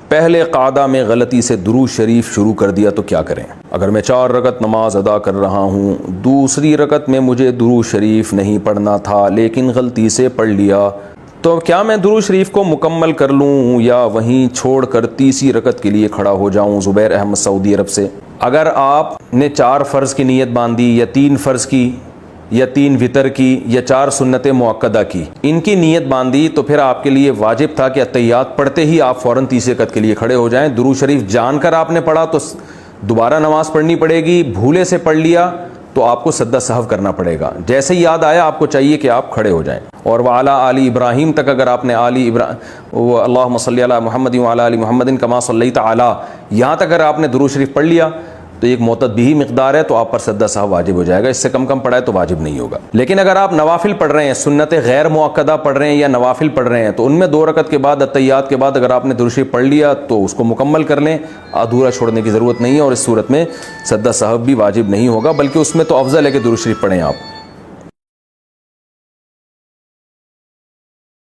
پہلے قعدہ میں غلطی سے درود شریف شروع کر دیا تو کیا کریں؟ اگر میں 4 رکعت نماز ادا کر رہا ہوں، دوسری رکعت میں مجھے درود شریف نہیں پڑھنا تھا لیکن غلطی سے پڑھ لیا، تو کیا میں درود شریف کو مکمل کر لوں یا وہیں چھوڑ کر تیسری رکعت کے لیے کھڑا ہو جاؤں؟ زبیر احمد سعودی عرب سے۔ اگر آپ نے 4 فرض کی نیت باندھی یا 3 فرض کی یا 3 وتر کی یا 4 سنت مؤکدہ کی، ان کی نیت باندھی تو پھر آپ کے لیے واجب تھا کہ اتحیات پڑھتے ہی آپ فوراً تیسری رکعت کے لیے کھڑے ہو جائیں۔ درود شریف جان کر آپ نے پڑھا تو دوبارہ نماز پڑھنی پڑے گی، بھولے سے پڑھ لیا تو آپ کو سجدہ سہو کرنا پڑے گا۔ جیسے ہی یاد آیا آپ کو چاہیے کہ آپ کھڑے ہو جائیں۔ اور وعلی آل ابراہیم تک اگر آپ نے اللہم صلی علی محمد وعلی آل محمد کما صلیت علی، یہاں تک اگر آپ نے درود شریف پڑھ لیا تو ایک معتدی مقدار ہے تو آپ پر سجدہ سہو واجب ہو جائے گا، اس سے کم پڑھائے تو واجب نہیں ہوگا۔ لیکن اگر آپ نوافل پڑھ رہے ہیں، سنت غیر مؤکدہ پڑھ رہے ہیں یا نوافل پڑھ رہے ہیں، تو ان میں 2 رکعت کے بعد اتحیات کے بعد اگر آپ نے درود شریف پڑھ لیا تو اس کو مکمل کر لیں، ادھورا چھوڑنے کی ضرورت نہیں ہے، اور اس صورت میں سجدہ سہو بھی واجب نہیں ہوگا، بلکہ اس میں تو افضل ہے کہ درود شریف پڑھیں آپ۔